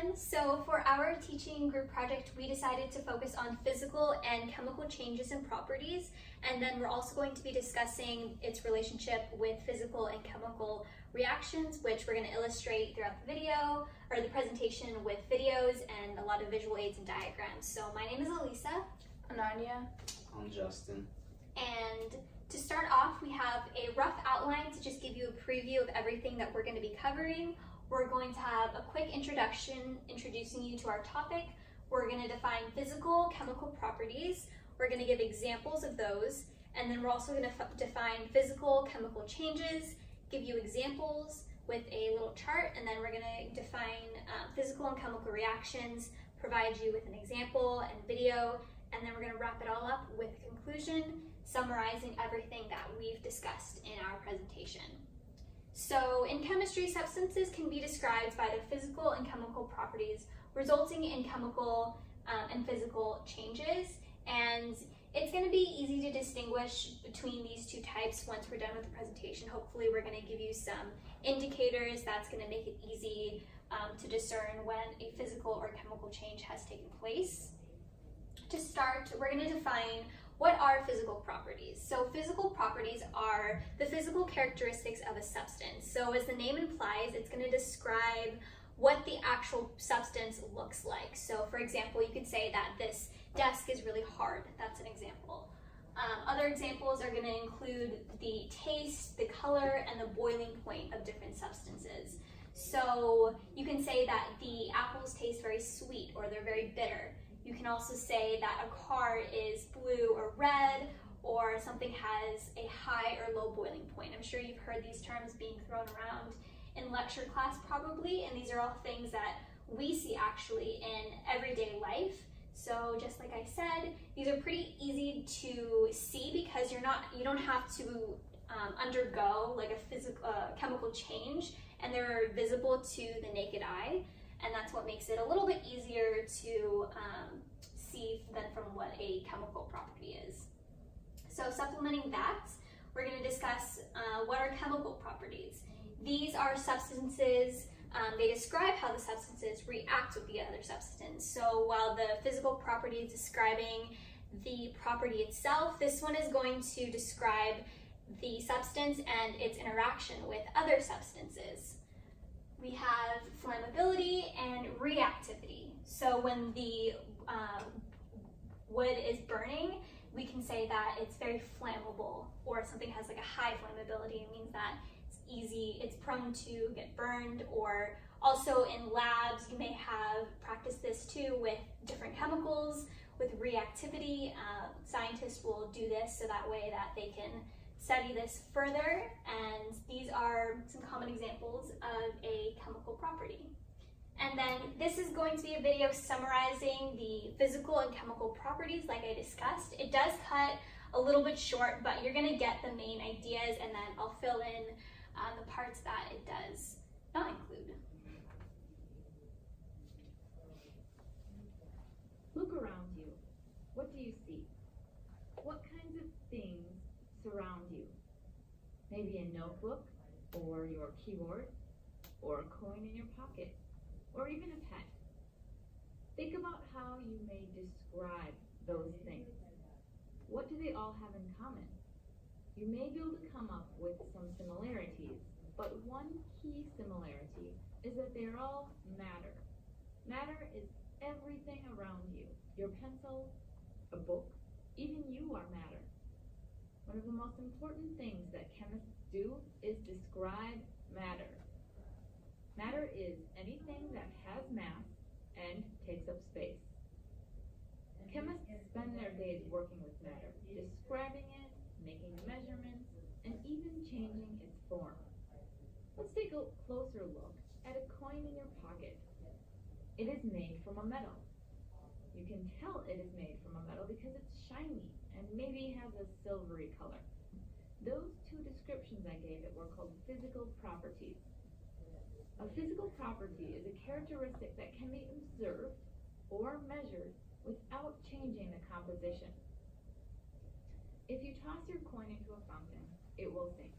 everyone. So for our teaching group project, we decided to focus on physical and chemical changes and properties, and then we're also going to be discussing its relationship with physical and chemical reactions, which we're going to illustrate throughout the video, or the presentation with videos and a lot of visual aids and diagrams. So my name is Elisa. Ananya. I'm Justin. And to start off, we have a rough outline to just give you a preview of everything that we're going to be covering. We're going to have a quick introduction introducing you to our topic. We're going to define physical, chemical properties. We're going to give examples of those. And then we're also going to define physical, chemical changes, give you examples with a little chart, and then we're going to define physical and chemical reactions, provide you with an example and video, and then we're going to wrap it all up with a conclusion, summarizing everything that we've discussed in our presentation. So in chemistry, substances can be described by their physical and chemical properties, resulting in chemical and physical changes. And it's going to be easy to distinguish between these two types once we're done with the presentation. Hopefully we're going to give you some indicators that's going to make it easy to discern when a physical or chemical change has taken place. To start, we're going to define what are physical properties. So physical properties are the physical characteristics of a substance. So as the name implies, it's going to describe what the actual substance looks like. So for example, you could say that this desk is really hard. That's an example. Other examples are going to include the taste, the color, and the boiling point of different substances. So you can say that the apples taste very sweet or they're very bitter. You can also say that a car is blue or red, or something has a high or low boiling point. I'm sure you've heard these terms being thrown around in lecture class probably, and these are all things that we see actually in everyday life. So just like I said, these are pretty easy to see because you don't have to undergo like a chemical change, and they're visible to the naked eye. And that's what makes it a little bit easier to see than from what a chemical property is. So supplementing that, we're going to discuss what are chemical properties. These are substances, they describe how the substances react with the other substance. So while the physical property is describing the property itself, this one is going to describe the substance and its interaction with other substances. We have flammability and reactivity. So when the wood is burning, we can say that it's very flammable, or something has like a high flammability. It means that it's prone to get burned. Or also in labs, you may have practiced this too with different chemicals. With reactivity, scientists will do this so that way that they can study this further, and these are some common examples of a chemical property. And then this is going to be a video summarizing the physical and chemical properties like I discussed. It does cut a little bit short, but you're going to get the main ideas, and then I'll fill in the parts that it does not include. Look around you. What do you see? What kinds of things surround you? Maybe a notebook, or your keyboard, or a coin in your pocket, or even a pen. Think about how you may describe those things. What do they all have in common? You may be able to come up with some similarities, but one key similarity is that they're all matter. Matter is everything around you. Your pencil, a book, even you are matter. One of the most important things that chemists do is describe matter. Matter is anything that has mass and takes up space. Chemists spend their days working with matter, describing it, making measurements, and even changing its form. Let's take a closer look at a coin in your pocket. It is made from a metal. You can tell it is made from a metal because it's shiny and maybe has a silvery color. Those two descriptions I gave it were called physical properties. A physical property is a characteristic that can be observed or measured without changing the composition. If you toss your coin into a fountain, it will sink.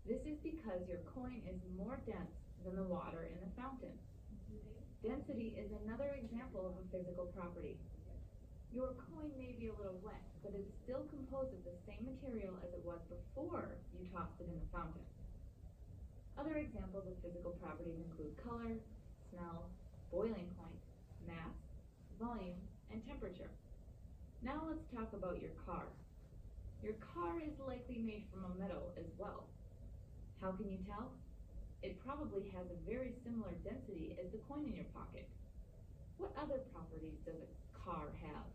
This is because your coin is more dense than the water in the fountain. Density is another example of a physical property. Your coin may be a little wet, but it is still composed of the same material as it was before you tossed it in the fountain. Other examples of physical properties include color, smell, boiling point, mass, volume, and temperature. Now let's talk about your car. Your car is likely made from a metal as well. How can you tell? It probably has a very similar density as the coin in your pocket. What other properties does a car have?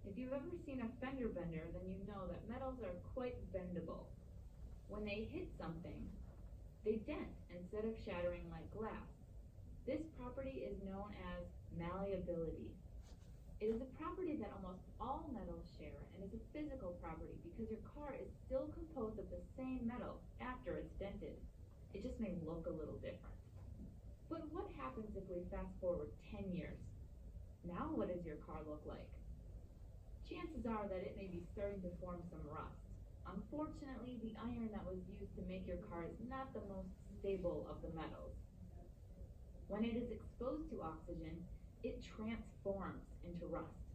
If you've ever seen a fender bender, then you know that metals are quite bendable. When they hit something, they dent instead of shattering like glass. This property is known as malleability. It is a property that almost all metals share and is a physical property because your car is still composed of the same metal after it's dented. It just may look a little different. But what happens if we fast forward 10 years? Now what does your car look like? Chances are that it may be starting to form some rust. Unfortunately, the iron that was used to make your car is not the most stable of the metals. When it is exposed to oxygen, it transforms into rust.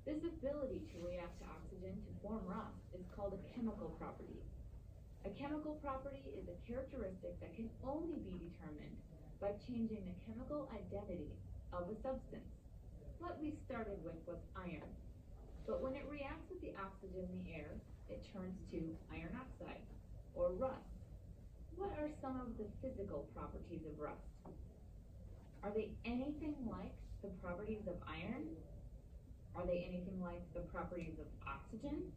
This ability to react to oxygen to form rust is called a chemical property. A chemical property is a characteristic that can only be determined by changing the chemical identity of a substance. What we started with was iron, but when it reacts with the oxygen in the air, it turns to iron oxide, or rust. What are some of the physical properties of rust? Are they anything like the properties of iron? Are they anything like the properties of oxygen?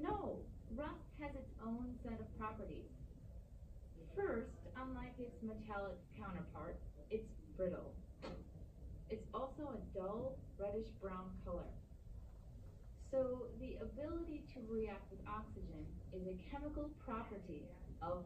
No, rust has its own set of properties. First, unlike its metallic counterpart, it's brittle. It's also a dull, reddish-brown color. So the ability to react with oxygen is a chemical property of...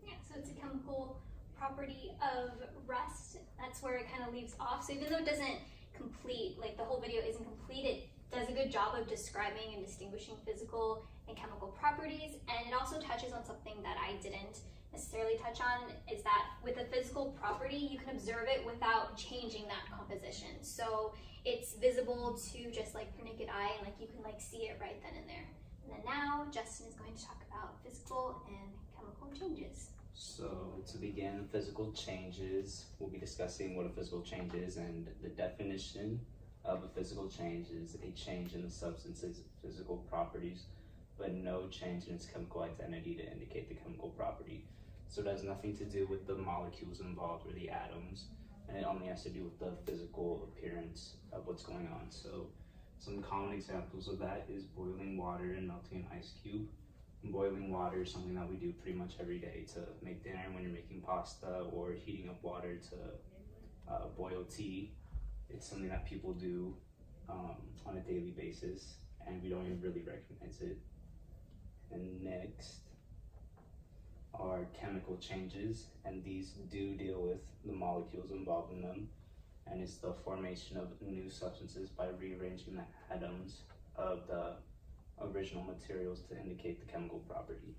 Yeah, so it's a chemical property of rust. That's where it kind of leaves off. So even though it doesn't complete, like the whole video isn't complete, it does a good job of describing and distinguishing physical and chemical properties. And it also touches on something that I didn't necessarily touch on, is that with a physical property, you can observe it without changing that composition. So it's visible to just like your naked eye, and like you can like see it right then and there. And then now Justin is going to talk about physical and chemical changes. So to begin physical changes, we'll be discussing what a physical change is, and the definition of a physical change is a change in the substance's physical properties, but no change in its chemical identity to indicate the chemical property. So it has nothing to do with the molecules involved or the atoms, and it only has to do with the physical appearance of what's going on. So some common examples of that is boiling water and melting an ice cube. Boiling water is something that we do pretty much every day to make dinner, when you're making pasta, or heating up water to boil tea. It's something that people do on a daily basis, and we don't even really recognize it. And next are chemical changes, and these do deal with the molecules involved in them, and it's the formation of new substances by rearranging the atoms of the original materials to indicate the chemical property.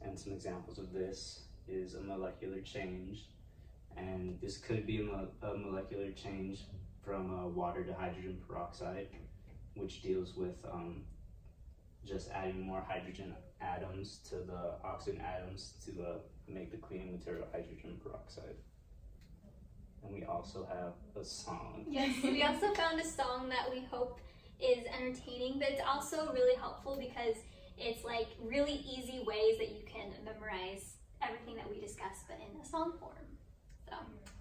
And some examples of this is a molecular change, and this could be a molecular change from water to hydrogen peroxide, which deals with just adding more hydrogen atoms to the oxygen atoms to make the cleaning material hydrogen peroxide. And we also have a song. Yes, we also found a song that we hope is entertaining, but it's also really helpful because it's like really easy ways that you can memorize everything that we discussed, but in a song form. So,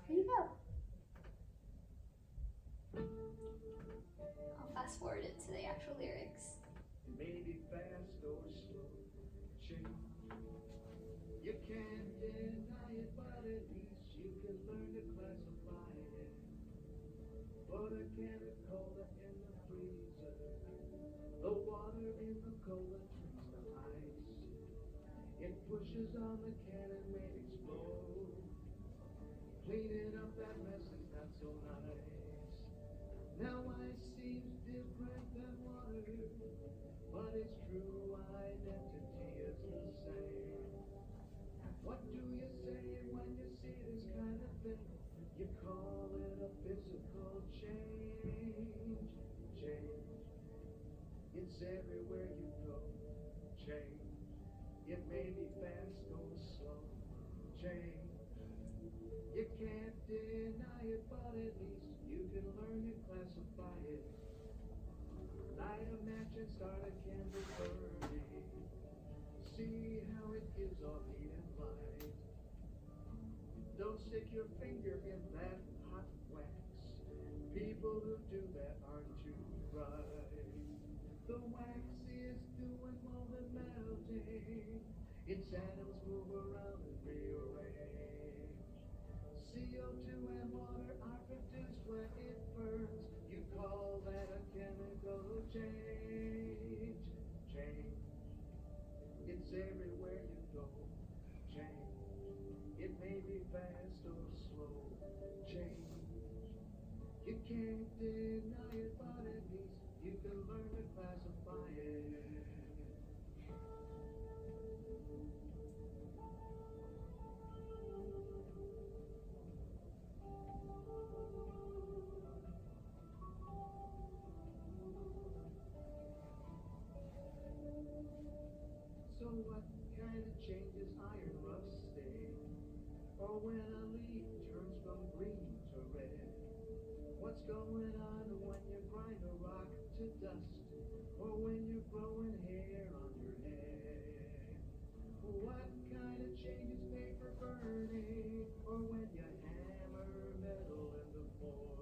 here you go. I'll fast forward it to the actual lyrics. Maybe fast or slow change. You can't deny it, but at least you can learn to classify it. But a chemical in the freezer, the water in the cola turns to ice. It pushes on the can and may explode. Cleaning up that mess is not so nice. Now ice seems different than water, but its true identity is the same. What do you say when you see this kind of thing? something, you call it a physical change. Change, it's everywhere you go. Change, it may be fast or slow. Change, you can't deny it, but at least you can learn to classify it. Light a match and start a candle burning. See how it gives off heat and light. Don't stick your finger in that hot wax. People who do that aren't too bright. The wax is doing more than melting. Its atoms move around and rearrange. CO2 and water are produced when it burns. You call that a chemical change. Change, it's everywhere you go. Change, it may be fast or slow. Change, you can't deny it, but at least you can learn to classify it. So what kind of changes iron rusting? Or when a leaf turns from green to red? What's going on when you grind a rock to dust? Or when you're growing hair on your head? What kind of changes paper burning? Or when you hammer metal into foil?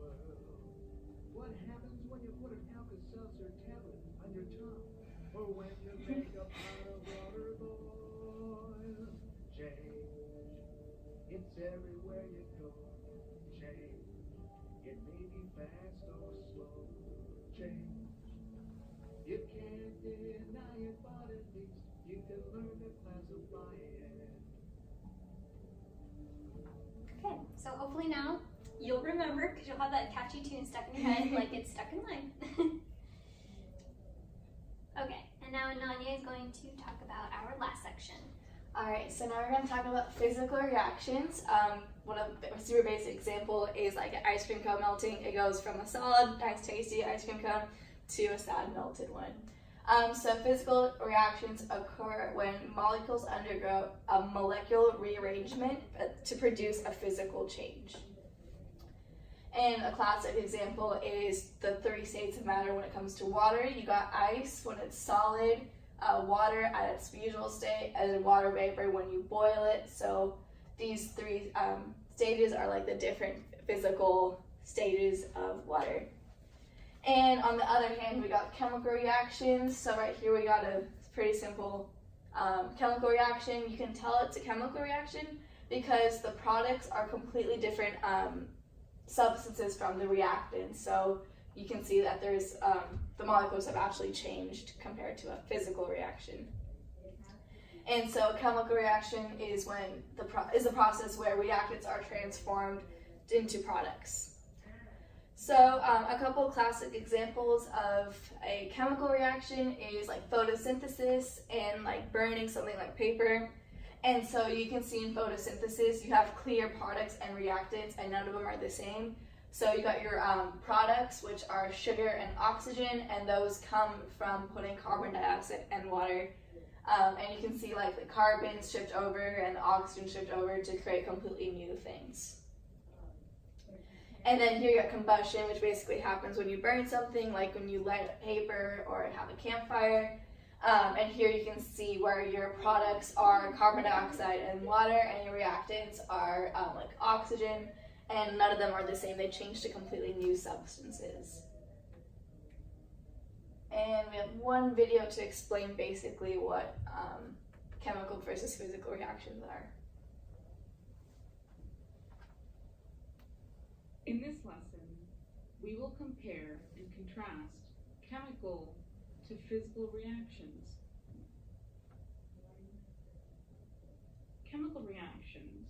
What happens when you put an Alka-Seltzer tablet on your tongue? Or when you make a pot of water boil? Change, it's everywhere you go. Change, it may be fast or slow. Change, you can't deny it, but at least you can learn to classify it. Okay, so hopefully now you'll remember because you'll have that catchy tune stuck in your head like it's stuck in mine. Okay, and now Nanya is going to talk about our last section. Alright, so now we're going to talk about physical reactions. One of a super basic example is like an ice cream cone melting. It goes from a solid, nice tasty ice cream cone to a sad melted one. So physical reactions occur when molecules undergo a molecular rearrangement to produce a physical change. And a classic example is the 3 states of matter when it comes to water. You got ice when it's solid, water at its usual state, and water vapor when you boil it. So these 3 stages are like the different physical stages of water. And on the other hand, we got chemical reactions. So right here we got a pretty simple chemical reaction. You can tell it's a chemical reaction because the products are completely different substances from the reactant. So you can see that there's the molecules have actually changed compared to a physical reaction. And so a chemical reaction is when the process where reactants are transformed into products. So a couple classic examples of a chemical reaction is like photosynthesis and like burning something like paper. And so you can see in photosynthesis, you have clear products and reactants, and none of them are the same. So you got your products, which are sugar and oxygen, and those come from putting carbon dioxide and water. And you can see like the carbon shift over and the oxygen shift over to create completely new things. And then here you got combustion, which basically happens when you burn something, like when you light a paper or have a campfire. And here you can see where your products are carbon dioxide and water, and your reactants are like oxygen, and none of them are the same. They change to completely new substances. And we have one video to explain basically what chemical versus physical reactions are. In this lesson, we will compare and contrast chemical to physical reactions. Chemical reactions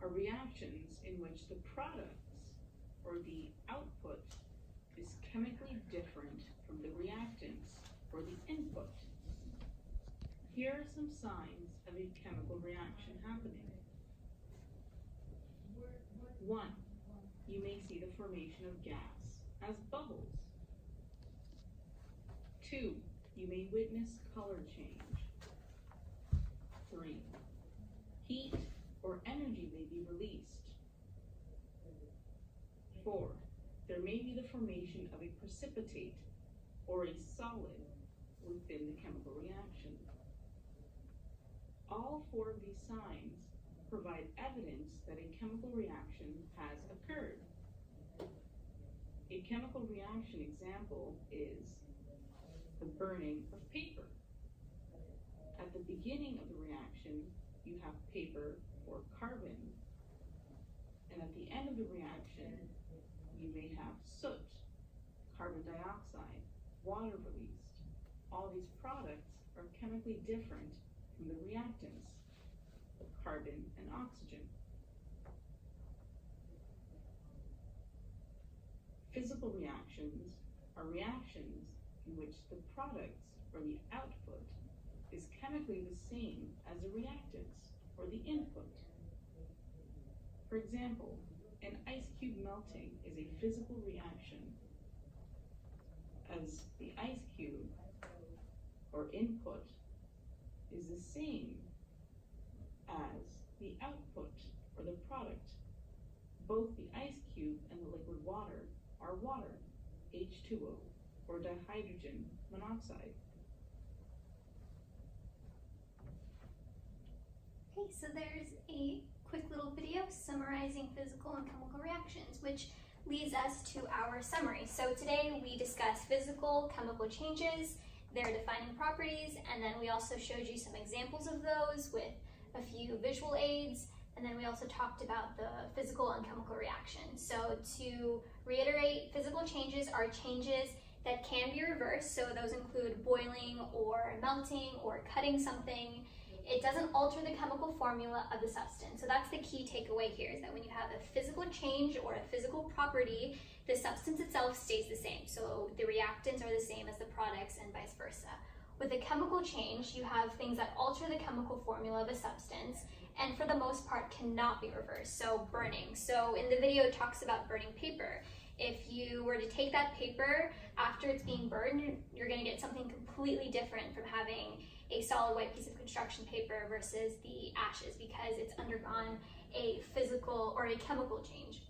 are reactions in which the products or the output is chemically different from the reactants or the input. Here are some signs of a chemical reaction happening. 1. You may see the formation of gas as bubbles. 2. You may witness color change. 3. Heat or energy may be released. 4. There may be the formation of a precipitate or a solid within the chemical reaction. All 4 of these signs provide evidence that a chemical reaction has occurred. A chemical reaction example is the burning of paper. At the beginning of the reaction, you have paper or carbon, and at the end of the reaction, you may have soot, carbon dioxide, water released. All these products are chemically different from the reactants, carbon and oxygen. Physical reactions are reactions in which the products or the output is chemically the same as the reactants or the input. For example, an ice cube melting is a physical reaction as the ice cube or input is the same as the output or the product. Both the ice cube and the liquid water are water, H2O, or dihydrogen monoxide. Okay, so there's a quick little video summarizing physical and chemical reactions, which leads us to our summary. So today we discussed physical, chemical changes, their defining properties, and then we also showed you some examples of those with a few visual aids, and then we also talked about the physical and chemical reactions. So to reiterate, physical changes are changes that can be reversed, so those include boiling or melting or cutting something. It doesn't alter the chemical formula of the substance. So that's the key takeaway here, is that when you have a physical change or a physical property, the substance itself stays the same. So the reactants are the same as the products and vice versa. With a chemical change, you have things that alter the chemical formula of a substance and for the most part cannot be reversed. So burning. So in the video it talks about burning paper. If you were to take that paper after it's being burned, you're going to get something completely different from having a solid white piece of construction paper versus the ashes, because it's undergone a physical or a chemical change.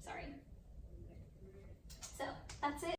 So that's it.